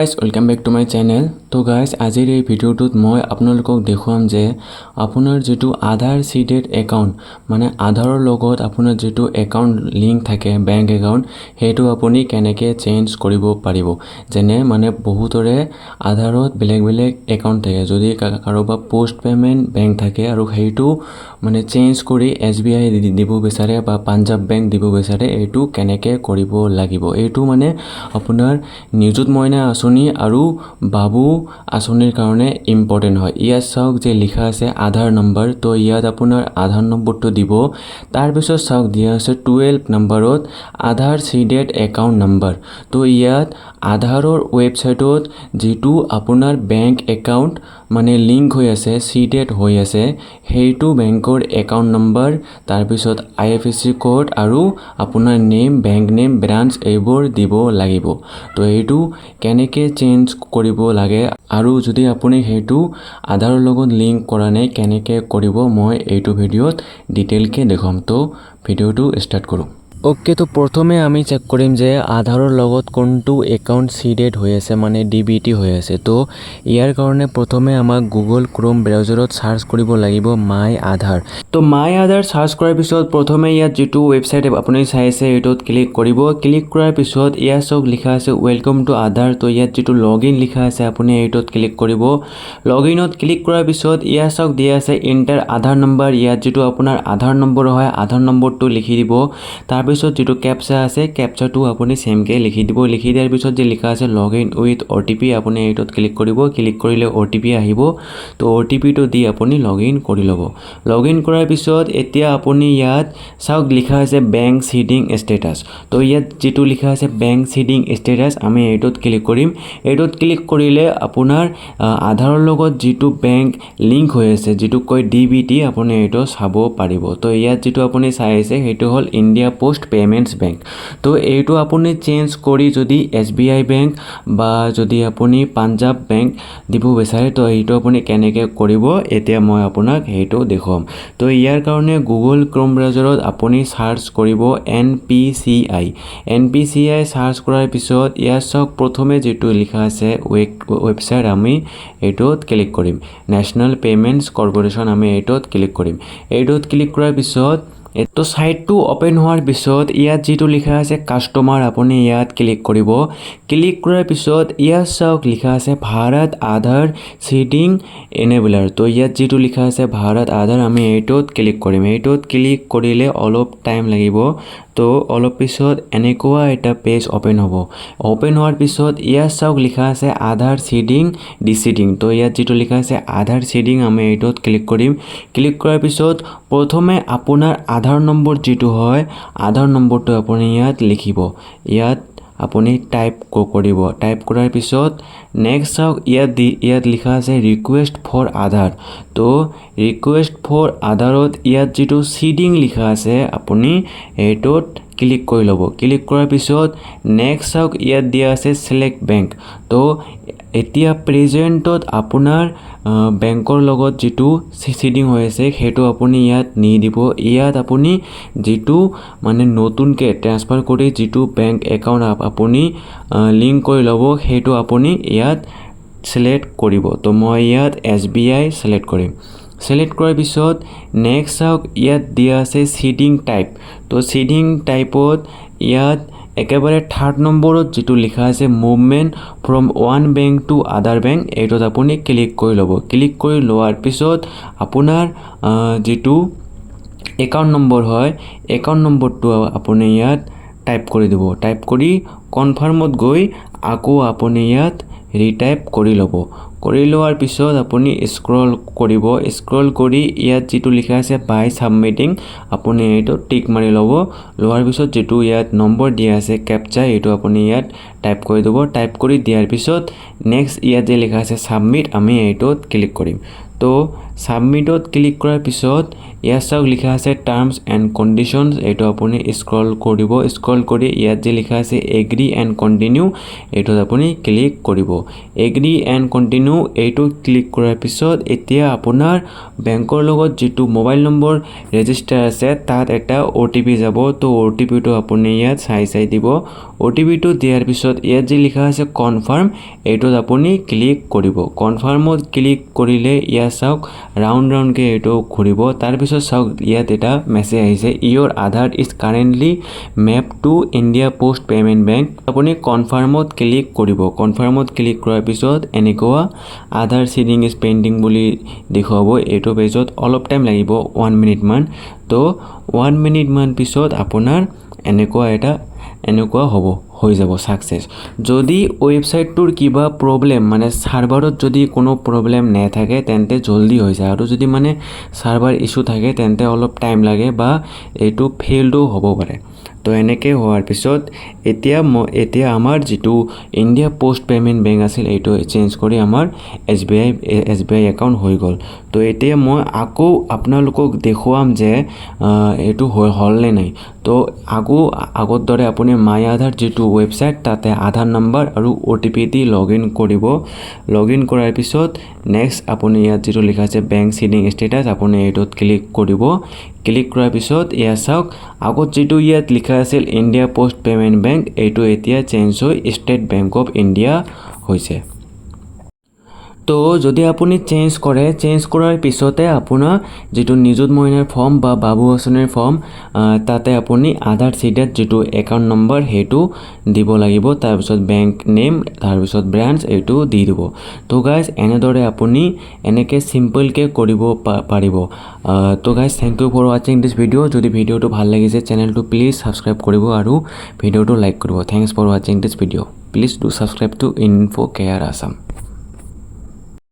Guys, welcome back to my channel. So guys, আজিৰ এই ভিডিওটোত মই আপোনালোকক দেখুৱাম যে আপোনাৰ যেটো আধাৰ সিডেড একাউণ্ট মানে আধাৰৰ লগত আপোনাৰ যেটো একাউণ্ট লিংক থাকে বেংক একাউণ্ট হেতু আপুনি কেনেকৈ চেঞ্জ কৰিব পাৰিব যেনে মানে বহুতৰে আধাৰত বেলেগ একাউণ্ট থাকে যদি কাৰোবা পোষ্ট পেমেন্ট বেংক থাকে আৰু হেতু মানে চেঞ্জ কৰি SBI দিব বিচাৰে বা পাঞ্জাব বেংক দিব বিচাৰে এটো কেনেকৈ কৰিব লাগিব এটো মানে আপোনাৰ নিযুত মইনা আঁচনি আৰু বাবু আসনিৰ কাৰণে ইম্পৰ্টেন্ট হয় ইয়াত চাওক যে লিখা আছে আধাৰ নম্বৰ তো ইয়াত আপোনাৰ আধাৰ নম্বৰটো দিব তাৰ পিছত চাওক দিয়া আছে 12 নম্বৰত আধাৰ সিডেড একাউণ্ট নম্বৰ তো ইয়াত আধাৰৰ ৱেবসাইটত যেটো আপোনাৰ বেংক একাউণ্ট মানে লিংক হৈ আছে সিডেড হৈ আছে হেতু বেংকৰ একাউণ্ট নম্বৰ তাৰ পিছত IFSC কোড আৰু আপোনাৰ নেম বেংক নেম ব্ৰাঞ্চ এইবোৰ দিব লাগিব তো হেতু কেনেকৈ চেঞ্জ কৰিব লাগে আৰু যদি আপুনি হেতু আধাৰৰ লগত লিংক কৰা নাই কেনেকৈ কৰিব মই এইটো ভিডিওত ডিটেইলকে দেখাম তো ভিডিওটো স্টাৰ্ট কৰো ওকে তো প্ৰথমে আমি চেক কৰিম যে আধাৰৰ লগত কোনটো একাউণ্ট সিডেড হৈ আছে মানে DBT হৈ আছে তো ইয়াৰ কাৰণে প্ৰথমে আমাক গুগল ক্ৰোম ব্ৰাউজাৰত সাৰ্চ কৰিব লাগিব মাই আধাৰ তো মাই আধাৰ সাৰ্চ কৰাৰ পিছত প্ৰথমে ইয়াত যেটো ৱেবসাইট আপুনি চাইছে এটোত ক্লিক কৰিব ক্লিক কৰাৰ পিছত ইয়াত সব লিখা আছে ওয়েলকাম টু আধাৰ তো ইয়াত যেটো লগইন লিখা আছে আপুনি এটোত ক্লিক কৰিব লগইনত ক্লিক কৰাৰ পিছত ইয়াত সব দিয়া আছে এন্টাৰ আধাৰ নম্বৰ ইয়াত যেটো আপোনাৰ আধাৰ নম্বৰ হয় আধাৰ নম্বৰটো লিখি দিব তাৰ পিছত যেটো ক্যাপচা আছে ক্যাপচাটো আপুনি সেমকে লিখি দিব লিখি দিয়াৰ পিছত যে লিখা আছে লগইন উইথ OTP আপুনি এটোত ক্লিক কৰিব ক্লিক কৰিলে OTP আহিব তো OTP টো দি আপুনি লগইন কৰি লব লগইন কৰাৰ পিছত এতিয়া আপুনি ইয়াত চাওক লিখা আছে বেংক সিডিং স্ট্যাটাস তো ইয়াত যেটো লিখা আছে বেংক সিডিং স্ট্যাটাস আমি এটোত ক্লিক কৰিম এটোত ক্লিক কৰিলে আপোনাৰ আধাৰৰ লগত যেটো বেংক লিংক হৈ আছে যেটো কয় DBT আপুনি এটো চাব পাৰিব তো ইয়াত যেটো আপুনি চাই আছে হেতু হল ইন্ডিয়া পোষ্ট পেমেন্টস বেংক তো এইটো আপুনি চেঞ্জ কৰি যদি SBI বেংক বা যদি আপুনি পাঞ্জাব বেংক দিব বিচাৰে তো এইটো আপুনি কেনেকৈ কৰিব এতিয়া মই আপোনাক হেতু দেখাম তো ইয়াৰ কাৰণে গুগল ক্ৰোম ব্ৰাউজাৰত আপুনি সাৰ্চ কৰিব NPCI সাৰ্চ কৰাৰ পিছত ইয়াত সব প্ৰথমে যেটো লিখা আছে ৱেবসাইট আমি এটোত ক্লিক কৰিম নেশনাল পেমেন্টস কৰ্পোৰেচন আমি এটোত ক্লিক কৰিম এটোত ক্লিক কৰাৰ পিছত এটো সাইটটো ওপেন হোৱাৰ পিছত ইয়াত যেটো লিখা আছে কাস্টমাৰ আপুনি ইয়াত ক্লিক কৰিব ক্লিক কৰাৰ পিছত ইয়াত চাওক লিখা আছে ভাৰত আধাৰ সিডিং এনেবলাৰ তো ইয়াত যেটো লিখা আছে ভাৰত আধাৰ আমি এটোত ক্লিক কৰিম এটোত ক্লিক কৰিলে অলপ টাইম লাগিব তো অলপ পিছত এনেকুৱা এটা পেজ ওপেন হ'ব ওপেন হোৱাৰ পিছত ইয়াত চাওক লিখা আছে আধাৰ সিডিং ডিসিডিং তো ইয়াত যেটো লিখা আছে আধাৰ সিডিং আমি এটোত ক্লিক কৰিম ক্লিক কৰাৰ পিছত প্ৰথমে আপোনাৰ আধাৰ নম্বৰ যেটো হয় আধাৰ নম্বৰটো আপুনি ইয়াত লিখিব ইয়াত আপুনি টাইপ কৰিব টাইপ কৰাৰ পিছত নেক্সট চাওক ইয়াত লিখা আছে ৰিকুৱেষ্ট ফৰ আধাৰ তো ৰিকুৱেষ্ট ফৰ আধাৰত ইয়াত যেটো সিডিং লিখা আছে আপুনি এটোত ক্লিক কৰি লব ক্লিক কৰাৰ পিছত নেক্সট চাওক ইয়াত দিয়া আছে সিলেক্ট বেংক তো এতিয়া প্ৰেজেন্টত আপোনাৰ বেংকৰ লগত যেটো সিডিং হৈ আছে হেতু আপুনি ইয়াত নি দিব ইয়াত আপুনি যেটো মানে নতুনকে ট্ৰান্সফাৰ কৰি যেটো বেংক একাউণ্ট আপুনি লিংক কৰি লব হেতু আপুনি ইয়াত সিলেক্ট কৰিব তো মই ইয়াত SBI সিলেক্ট কৰিম সিলেক্ট কৰাৰ পিছত নেক্সট চাওক ইয়াত দিয়া আছে সিডিং টাইপ তো সিডিং টাইপত ইয়াত একেবাৰে থাৰ্ড নম্বৰত যেটো লিখা আছে movement from one bank to আদাৰ বেংক এটোত আপুনি ক্লিক কৰি লব ক্লিক কৰি লোৱাৰ পিছত আপোনাৰ যেটো একাউণ্ট নম্বৰ হয় একাউণ্ট নম্বৰটো আপুনি ইয়াত টাইপ কৰি দিব টাইপ কৰি কনফাৰ্মত গৈ আকৌ আপুনি ইয়াত ৰিটাইপ কৰি লব কৰি লোৱাৰ পিছত আপুনি স্ক্ৰল কৰিব স্ক্ৰল কৰি ইয়াত যেটো লিখা আছে বাই সাবমিটিং আপুনি এটো টিক মাৰি লব লোৱাৰ পিছত যেটো ইয়াত নম্বৰ দিয়া আছে ক্যাপচা এটো আপুনি ইয়াত টাইপ কৰি দিব টাইপ কৰি দিয়াৰ পিছত নেক্সট ইয়াত যে লিখা আছে সাবমিট আমি এটোত ক্লিক কৰিম তো সাবমিটত ক্লিক কৰাৰ পিছত ইয়াত চাওক লিখা আছে টাৰ্মস এন্ড কন্ডিশনস এটো আপুনি স্ক্ৰল কৰিব স্ক্ৰল কৰি ইয়াত যে লিখা আছে এগ্ৰি এন্ড কন্টিনিউ এটো আপুনি ক্লিক কৰিব এগ্ৰি এন্ড কন্টিনিউ এটো ক্লিক কৰাৰ পিছত এতিয়া আপোনাৰ বেংকৰ লগত যেটো মোবাইল নম্বৰ ৰেজিষ্টাৰ আছে তাত এটা OTP যাব তো OTP টো আপুনি ইয়াত চাই দিব OTP টো দিয়াৰ পিছত ইয়াত যে লিখা আছে কনফাৰ্ম এইটোত আপুনি ক্লিক কৰিব কনফাৰ্মত ক্লিক কৰিলে ইয়াত চাওক ৰাউন্ড কে এইটো ঘুৰিব তাৰ পিছত চাওক ইয়াত এটা মেছেজ আহিছে your Aadhaar is currently map to India post payment bank আপুনি কনফাৰ্মত ক্লিক কৰিব কনফাৰ্মত ক্লিক কৰাৰ পিছত এনেকুৱা আধাৰ সিডিং ইজ পেন্ডিং বুলি দেখুৱাব এইটো পেজত অলপ টাইম লাগিব 1 মিনিট মান তো 1 মিনিট মান পিছত আপোনাৰ এনেকুৱা হ'ব হৈ যাব সাকসেস যদি ওয়েবসাইটটোৰ কিবা প্ৰবলেম মানে সাৰ্ভাৰত যদি কোনো প্ৰবলেম নাথাকে তেন্তে জলদি হৈ যায় আৰু যদি মানে সাৰ্ভাৰ ইস্যু থাকে তেন্তে অলপ টাইম লাগে বা এইটো ফেইলডো হ'ব পাৰে তো এনেকৈ হোৱাৰ পিছত এতিয়া আমাৰ যেটো ইণ্ডিয়া পোষ্ট পেমেন্ট বেংক আছিল এইটো চেঞ্জ কৰি আমাৰ SBI একাউন্ট হৈ গল তো এতিয়া মই আকৌ আপোনালোকক দেখুৱাম যে এইটো হল নে নাই তো আগৰ দৰে আপুনি মাই আধাৰ যেটো ওয়েবসাইট তাতে আধাৰ নম্বৰ আৰু OTP দি লগইন কৰিব লগইন কৰাৰ পিছত নেক্সট আপুনি ইয়াত যেটো লিখা আছে বেংক সিডিং ষ্টেটাস আপুনি এইটোত ক্লিক কৰিব ক্লিক কৰাৰ পিছত ইয়া চাওক আগত যেটো ইয়াত লিখা আছিল ইণ্ডিয়া পোষ্ট পেমেন্ট বেংক এইটো এতিয়া চেঞ্জ হৈ ষ্টেট বেংক অফ ইণ্ডিয়া হৈছে তো যদি আপুনি চেঞ্জ কৰাৰ পিছতে আপোনাৰ যেটো নিযুত মইনাৰ ফৰ্ম বা বাবু আঁচনিৰ ফৰ্ম তাতে আপুনি আধাৰ সিডেড যেটো একাউন্ট নম্বৰ হেতু দিব লাগিব তাৰ পিছত বেংক নেম তাৰ পিছত ব্ৰাঞ্চ এইটো দি দিব তো গাইস এনেদৰে আপুনি এনেকে সিম্পল কে কৰিব পাৰিব তো guys thank you for watching this video যদি ভিডিওটো ভাল লাগিছে চেনেলটো প্লিজ সাবস্ক্ৰাইব কৰিব আৰু ভিডিওটো লাইক কৰিব thanks for watching this video please do subscribe to InfoCareAssam